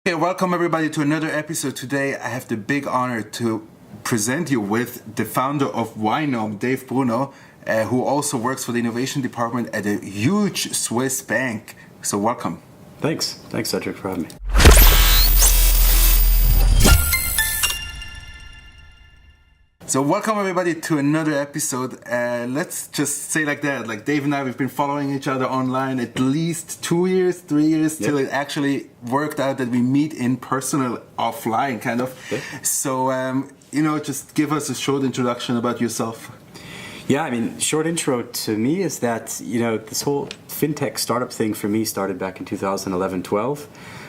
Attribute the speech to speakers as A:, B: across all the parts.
A: Hey, welcome everybody to another episode. Today I have the big honor to present you with the founder of YNOME, Dave Bruno, who also works for the innovation department at a huge Swiss bank. So welcome.
B: Thanks, Cedric, for having me.
A: So welcome everybody to another episode. Let's just say like that, like Dave and I, we've been following each other online at least 2 years, 3 years, till it actually worked out that we meet in person offline, kind of.
B: Yeah.
A: So, just give us a short introduction about yourself.
B: Yeah, I mean, short intro to me is that, this whole FinTech startup thing for me started back in 2011-12.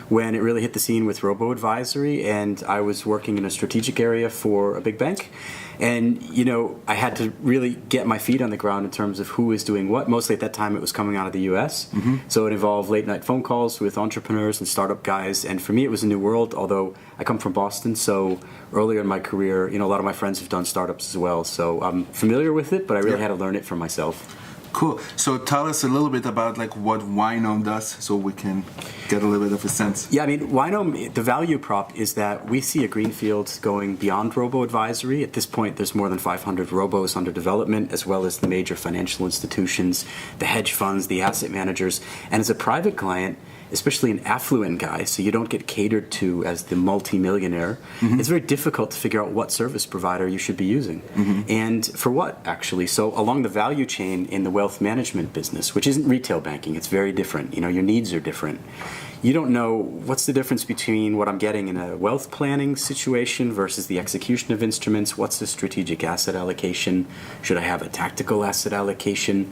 B: when it really hit the scene with robo-advisory, and I was working in a strategic area for a big bank. And, I had to really get my feet on the ground in terms of who is doing what. Mostly at that time it was coming out of the US. Mm-hmm. So it involved late night phone calls with entrepreneurs and startup guys. And for me it was a new world, although I come from Boston. So earlier in my career, a lot of my friends have done startups as well. So I'm familiar with it, but I really had to learn it for myself.
A: Cool. So tell us a little bit about what YNOME does, so we can get a little bit of a sense.
B: Yeah, I mean, YNOME, the value prop is that we see a greenfield going beyond robo-advisory. At this point, there's more than 500 robos under development, as well as the major financial institutions, the hedge funds, the asset managers. And as a private client, especially an affluent guy, so you don't get catered to as the multi-millionaire, it's very difficult to figure out what service provider you should be using. And for what, actually. So along the value chain in the wealth management business, which isn't retail banking, it's very different. Your needs are different. You don't know what's the difference between what I'm getting in a wealth planning situation versus the execution of instruments. What's the strategic asset allocation? Should I have a tactical asset allocation?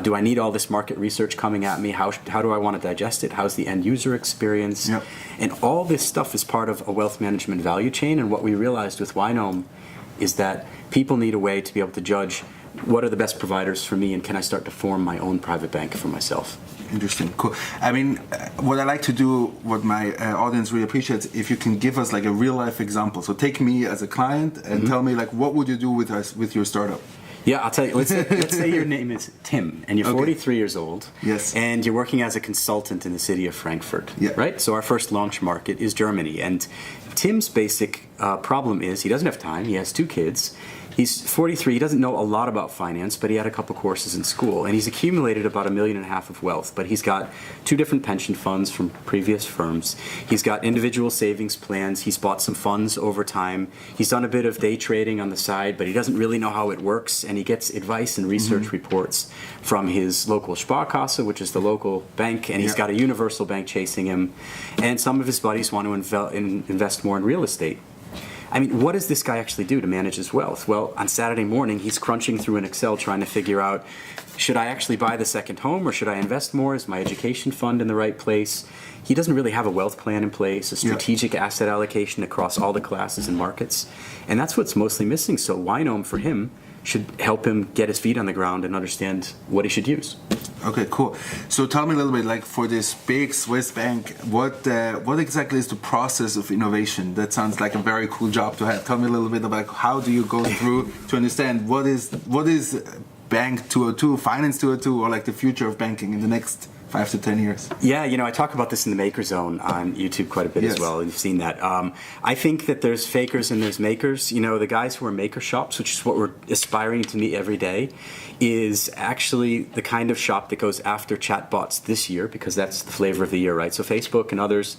B: Do I need all this market research coming at me? How do I want to digest it? How's the end user experience? Yep. And all this stuff is part of a wealth management value chain. And what we realized with YNOME is that people need a way to be able to judge what are the best providers for me, and can I start to form my own private bank for myself?
A: Interesting, cool. I mean, what I like to do, what my audience really appreciates, if you can give us like a real life example. So take me as a client and tell me what would you do with your startup?
B: Yeah, I'll tell you. Let's say your name is Tim, and you're 43 years old.
A: Yes.
B: And you're working as a consultant in the city of Frankfurt. Yeah. Right? So our first launch market is Germany. And Tim's basic problem is he doesn't have time. He has 2 kids. He's 43. He doesn't know a lot about finance, but he had a couple courses in school. And he's accumulated about $1.5 million of wealth. But he's got 2 different pension funds from previous firms. He's got individual savings plans. He's bought some funds over time. He's done a bit of day trading on the side, but he doesn't really know how it works. And he gets advice and research reports from his local Sparkasse, which is the local bank. And he's got a universal bank chasing him. And some of his buddies want to invest more in real estate. I mean, what does this guy actually do to manage his wealth? Well, on Saturday morning, he's crunching through an Excel trying to figure out, should I actually buy the second home or should I invest more? Is my education fund in the right place? He doesn't really have a wealth plan in place, a strategic asset allocation across all the classes and markets. And that's what's mostly missing. So YNOME for him should help him get his feet on the ground and understand what he should use.
A: Okay, cool. So tell me a little bit, for this big Swiss bank, what exactly is the process of innovation? That sounds like a very cool job to have. Tell me a little bit about how do you go through to understand what is Bank 202, Finance 202, or the future of banking in the next 5 to 10 years? Yeah,
B: I talk about this in the Maker Zone on YouTube quite a bit as well. You've seen that. I think that there's fakers and there's makers. The guys who are maker shops, which is what we're aspiring to meet every day, is actually the kind of shop that goes after chatbots this year, because that's the flavor of the year, right? So Facebook and others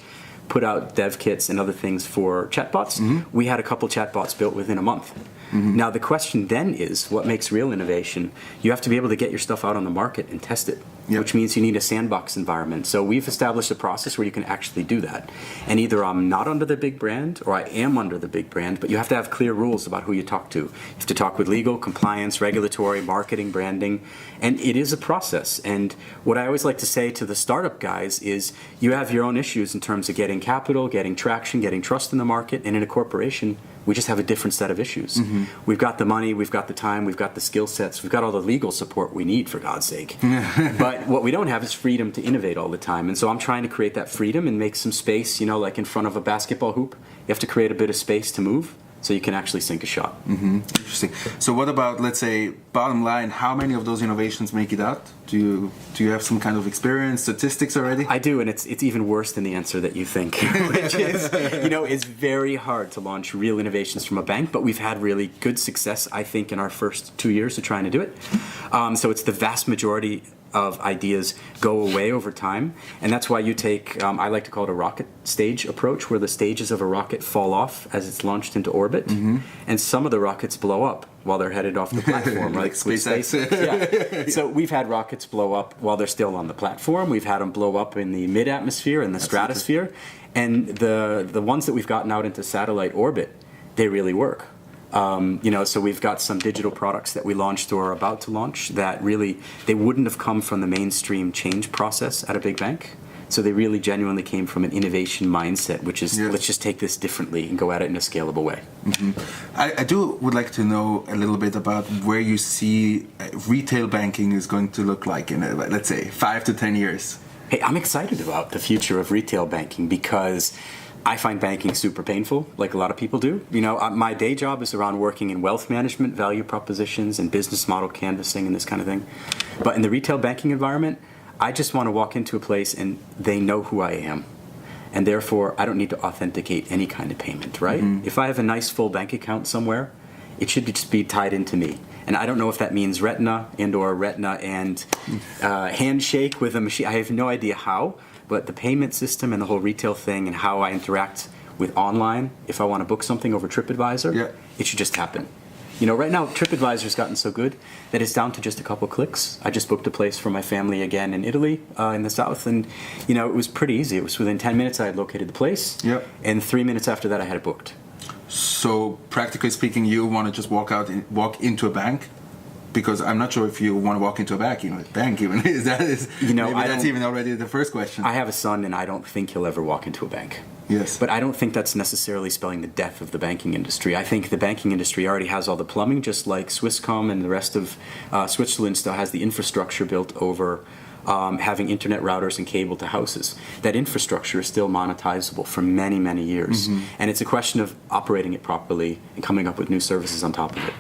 B: put out dev kits and other things for chatbots. We had a couple chatbots built within a month. Now the question then is, what makes real innovation? You have to be able to get your stuff out on the market and test it, which means you need a sandbox environment. So we've established a process where you can actually do that. And either I'm not under the big brand or I am under the big brand, but you have to have clear rules about who you talk to. You have to talk with legal, compliance, regulatory, marketing, branding, and it is a process. And what I always like to say to the startup guys is you have your own issues in terms of getting capital, getting traction, getting trust in the market, and in a corporation, we just have a different set of issues. We've got the money, we've got the time, we've got the skill sets, we've got all the legal support we need, for God's sake. But what we don't have is freedom to innovate all the time. And so I'm trying to create that freedom and make some space, like in front of a basketball hoop. You have to create a bit of space to move. so you can actually sink a shot.
A: Interesting. So what about, let's say, bottom line, how many of those innovations make it out? Do you have some kind of experience, statistics already?
B: I do, and it's even worse than the answer that you think, which is, it's very hard to launch real innovations from a bank, but we've had really good success, I think, in our first 2 years of trying to do it. So it's the vast majority of ideas go away over time, and that's why you take, I like to call it a rocket stage approach, where the stages of a rocket fall off as it's launched into orbit, and some of the rockets blow up while they're headed off the platform,
A: like SpaceX.
B: Yeah. So we've had rockets blow up while they're still on the platform. We've had them blow up in the mid-atmosphere and the stratosphere, and the ones that we've gotten out into satellite orbit, they really work. So we've got some digital products that we launched or are about to launch that really, they wouldn't have come from the mainstream change process at a big bank. So they really genuinely came from an innovation mindset, which is, let's just take this differently and go at it in a scalable way.
A: I would like to know a little bit about where you see retail banking is going to look like in, let's say, 5 to 10 years.
B: Hey, I'm excited about the future of retail banking because I find banking super painful, like a lot of people do. My day job is around working in wealth management, value propositions, and business model canvassing and this kind of thing. But in the retail banking environment, I just want to walk into a place and they know who I am. And therefore, I don't need to authenticate any kind of payment, right? If I have a nice full bank account somewhere, it should just be tied into me. And I don't know if that means retina and handshake with a machine. I have no idea how. But the payment system and the whole retail thing and how I interact with online, if I want to book something over TripAdvisor, it should just happen. Right now, TripAdvisor's gotten so good that it's down to just a couple clicks. I just booked a place for my family again in Italy, in the south, and, it was pretty easy. It was within 10 minutes I had located the place, and 3 minutes after that I had it booked.
A: So, practically speaking, you want to just walk into a bank? Because I'm not sure if you want to walk into a bank even. Maybe that's even already the first question.
B: I have a son, and I don't think he'll ever walk into a bank.
A: Yes.
B: But I don't think that's necessarily spelling the death of the banking industry. I think the banking industry already has all the plumbing, just like Swisscom and the rest of Switzerland still has the infrastructure built over having internet routers and cable to houses. That infrastructure is still monetizable for many, many years. And it's a question of operating it properly and coming up with new services on top of it.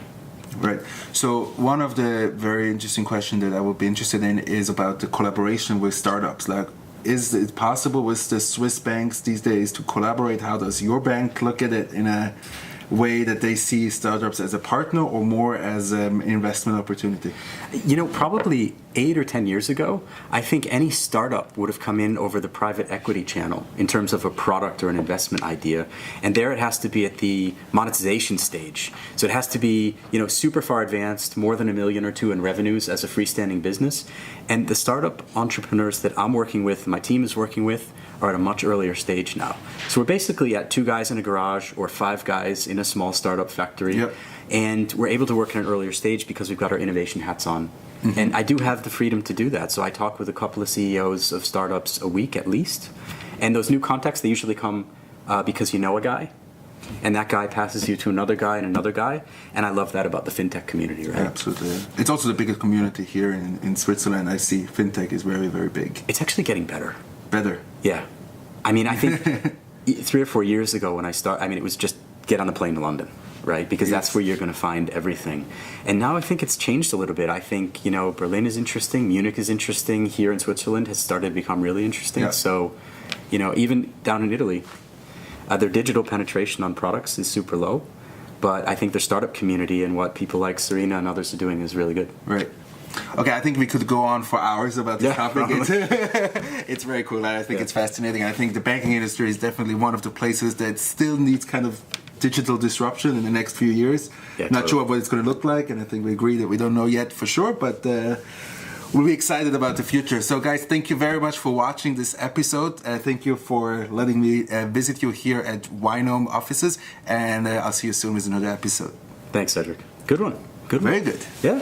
A: Right. So one of the very interesting questions that I would be interested in is about the collaboration with startups. Like, is it possible with the Swiss banks these days to collaborate? How does your bank look at it in a way that they see startups as a partner or more as an investment opportunity?
B: Probably 8 or 10 years ago, I think any startup would have come in over the private equity channel in terms of a product or an investment idea. And there it has to be at the monetization stage. So it has to be, super far advanced, more than $1 million or $2 million in revenues as a freestanding business. And the startup entrepreneurs that I'm working with, my team is working with, are at a much earlier stage now. So we're basically at 2 guys in a garage or 5 guys in a small startup factory. And we're able to work in an earlier stage because we've got our innovation hats on. And I do have the freedom to do that. So I talk with a couple of CEOs of startups a week at least. And those new contacts, they usually come because you know a guy. And that guy passes you to another guy and another guy. And I love that about the FinTech community, right?
A: Absolutely. It's also the biggest community here in Switzerland. I see FinTech is very, very big.
B: It's actually getting better.
A: Better?
B: Yeah. I think 3 or 4 years ago when I started, it was just get on the plane to London, right? Because that's where you're going to find everything. And now I think it's changed a little bit. I think, Berlin is interesting. Munich is interesting. Here in Switzerland has started to become really interesting. So, even down in Italy, their digital penetration on products is super low. But I think their startup community and what people like Serena and others are doing is really good.
A: Right. Okay, I think we could go on for hours about this topic. It's very cool. I think it's fascinating. I think the banking industry is definitely one of the places that still needs kind of digital disruption in the next few years. Not sure what it's going to look like, and I think we agree that we don't know yet for sure, but we'll be excited about the future. So guys, thank you very much for watching this episode. Thank you for letting me visit you here at YNOME offices, and I'll see you soon with another episode.
B: Thanks, Cedric. Good one.
A: Very good.
B: Yeah.